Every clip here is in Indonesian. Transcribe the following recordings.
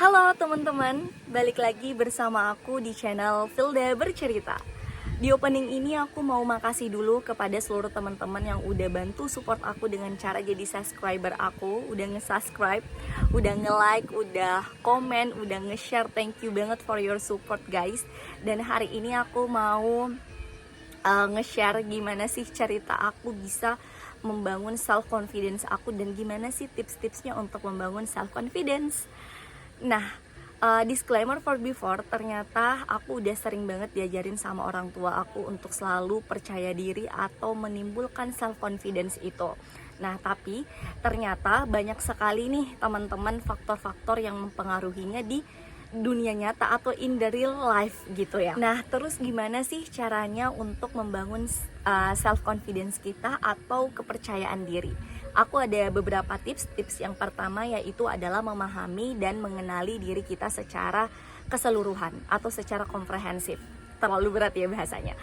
Halo teman-teman, balik lagi bersama aku di channel Filda Bercerita. Di opening ini aku mau makasih dulu kepada seluruh teman-teman yang udah bantu support aku dengan cara jadi subscriber aku, udah nge-subscribe, udah nge-like, udah komen, udah nge-share. Thank you banget for your support guys. Dan hari ini aku mau nge-share gimana sih cerita aku bisa membangun self confidence aku dan gimana sih tips-tipsnya untuk membangun self confidence. Nah, disclaimer for before, ternyata aku udah sering banget diajarin sama orang tua aku untuk selalu percaya diri atau menimbulkan self confidence itu. Nah, tapi ternyata banyak sekali nih teman-teman faktor-faktor yang mempengaruhinya di dunia nyata atau in the real life gitu ya. Nah, terus gimana sih caranya untuk membangun self confidence kita atau kepercayaan diri? Aku ada beberapa tips. Yang pertama yaitu adalah memahami dan mengenali diri kita secara keseluruhan atau secara komprehensif. Terlalu berat ya bahasanya.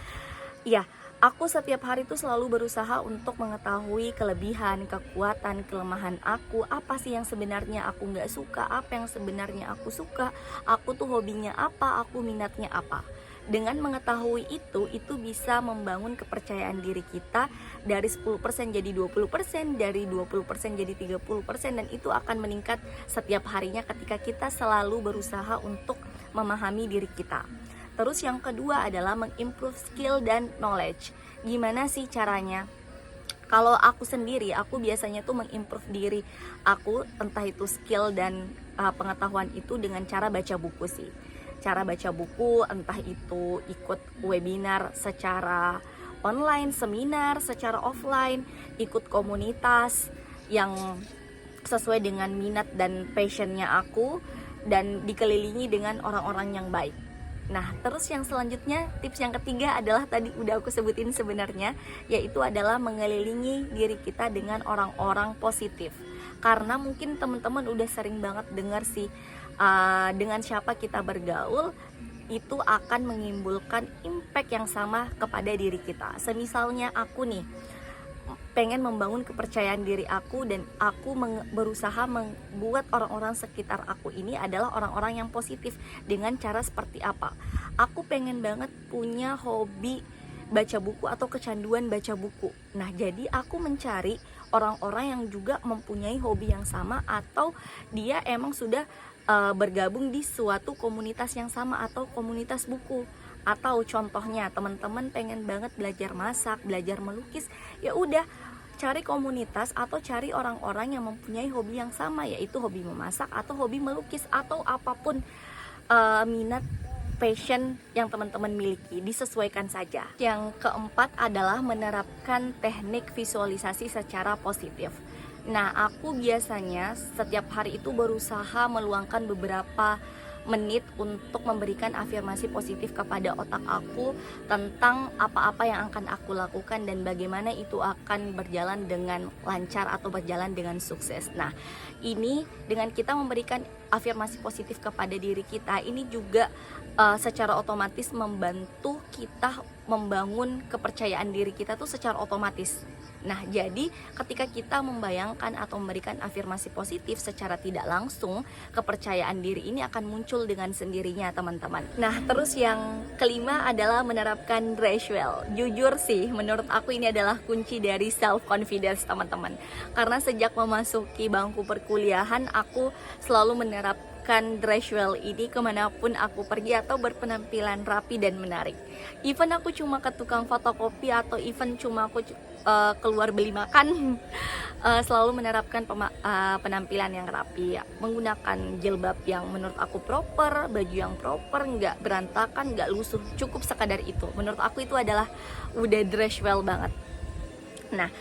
Ya, aku setiap hari tuh selalu berusaha untuk mengetahui kelebihan, kekuatan, kelemahan aku. Apa sih yang sebenarnya aku nggak suka, apa yang sebenarnya aku suka, aku tuh hobinya apa, aku minatnya apa. Dengan mengetahui itu bisa membangun kepercayaan diri kita dari 10% jadi 20%, dari 20% jadi 30%, dan itu akan meningkat setiap harinya ketika kita selalu berusaha untuk memahami diri kita. Terus yang kedua adalah mengimprove skill dan knowledge. Gimana sih caranya? Kalau aku sendiri, aku biasanya tuh mengimprove diri aku, entah itu skill dan pengetahuan itu dengan cara baca buku sih. Cara baca buku, entah itu ikut webinar secara online, seminar secara offline, ikut komunitas yang sesuai dengan minat dan passionnya aku, dan dikelilingi dengan orang-orang yang baik. Nah, terus yang selanjutnya, tips yang ketiga adalah tadi udah aku sebutin sebenarnya, yaitu adalah mengelilingi diri kita dengan orang-orang positif. Karena mungkin teman-teman udah sering banget dengar sih, dengan siapa kita bergaul itu akan menimbulkan impact yang sama kepada diri kita. Semisalnya aku nih pengen membangun kepercayaan diri aku, dan aku berusaha membuat orang-orang sekitar aku ini adalah orang-orang yang positif. Dengan cara seperti apa? Aku pengen banget punya hobi baca buku atau kecanduan baca buku. Nah, jadi aku mencari orang-orang yang juga mempunyai hobi yang sama, atau dia emang sudah bergabung di suatu komunitas yang sama atau komunitas buku. Atau contohnya teman-teman pengen banget belajar masak, belajar melukis, ya udah cari komunitas atau cari orang-orang yang mempunyai hobi yang sama, yaitu hobi memasak atau hobi melukis atau apapun minat passion yang teman-teman miliki, disesuaikan saja. Yang keempat adalah menerapkan teknik visualisasi secara positif. Nah, aku biasanya setiap hari itu berusaha meluangkan beberapa menit untuk memberikan afirmasi positif kepada otak aku tentang apa-apa yang akan aku lakukan dan bagaimana itu akan berjalan dengan lancar atau berjalan dengan sukses. Nah, ini dengan kita memberikan afirmasi positif kepada diri kita, ini juga secara otomatis membantu kita membangun kepercayaan diri kita tuh secara otomatis. Nah, jadi ketika kita membayangkan atau memberikan afirmasi positif secara tidak langsung, kepercayaan diri ini akan muncul dengan sendirinya, teman-teman. Nah, terus yang kelima adalah menerapkan ritual. Jujur sih, menurut aku ini adalah kunci dari self confidence, teman-teman. Karena sejak memasuki bangku perkuliahan, aku selalu menerapkan ritual ini kemanapun aku pergi atau berpenampilan rapi dan menarik. Even aku cuma ke tukang fotokopi atau even cuma aku keluar beli makan, selalu menerapkan penampilan yang rapi, menggunakan jilbab yang menurut aku proper, baju yang proper, nggak berantakan, nggak lusuh, cukup sekadar itu. Menurut aku itu adalah udah dress well banget. Nah,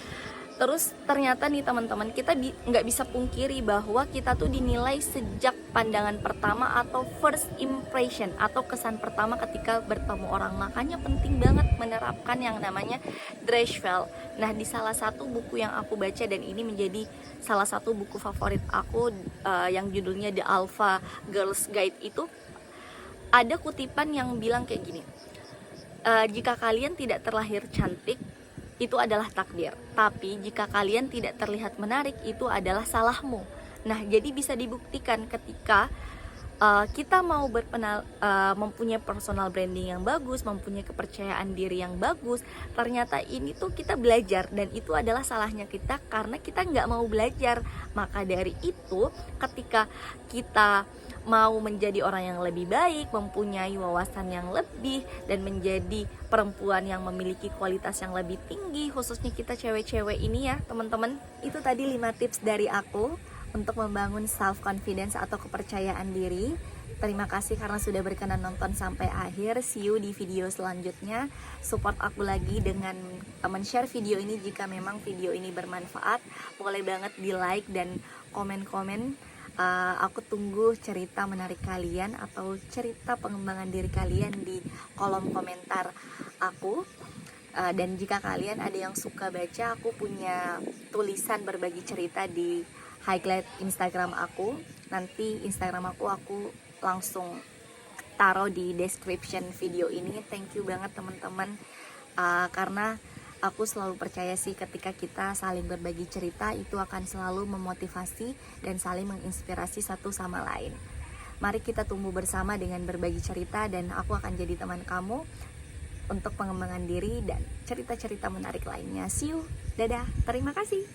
terus ternyata nih teman-teman, kita nggak bisa pungkiri bahwa kita tuh dinilai sejak pandangan pertama atau first impression atau kesan pertama ketika bertemu orang. Makanya penting banget menerapkan yang namanya dress well. Nah, di salah satu buku yang aku baca, dan ini menjadi salah satu buku favorit aku, yang judulnya The Alpha Girls Guide, itu ada kutipan yang bilang kayak gini, jika kalian tidak terlahir cantik, itu adalah takdir. Tapi jika kalian tidak terlihat menarik, itu adalah salahmu. Nah, jadi bisa dibuktikan ketika kita mau mempunyai personal branding yang bagus, mempunyai kepercayaan diri yang bagus, ternyata ini tuh kita belajar, dan itu adalah salahnya kita karena kita nggak mau belajar. Maka dari itu, ketika kita mau menjadi orang yang lebih baik, mempunyai wawasan yang lebih, dan menjadi perempuan yang memiliki kualitas yang lebih tinggi, khususnya kita cewek-cewek ini ya teman-teman, itu tadi 5 tips dari aku untuk membangun self confidence atau kepercayaan diri. Terima kasih karena sudah berkenan nonton sampai akhir. See you di video selanjutnya. Support aku lagi dengan men-share video ini jika memang video ini bermanfaat. Boleh banget di like dan komen-komen. Aku tunggu cerita menarik kalian atau cerita pengembangan diri kalian di kolom komentar aku. Dan jika kalian ada yang suka baca, aku punya tulisan berbagi cerita di highlight Instagram aku. Nanti Instagram aku langsung taruh di description video ini. Thank you banget teman-teman, karena aku selalu percaya sih ketika kita saling berbagi cerita itu akan selalu memotivasi dan saling menginspirasi satu sama lain. Mari kita tumbuh bersama dengan berbagi cerita, dan aku akan jadi teman kamu untuk pengembangan diri dan cerita-cerita menarik lainnya. See you, dadah, terima kasih.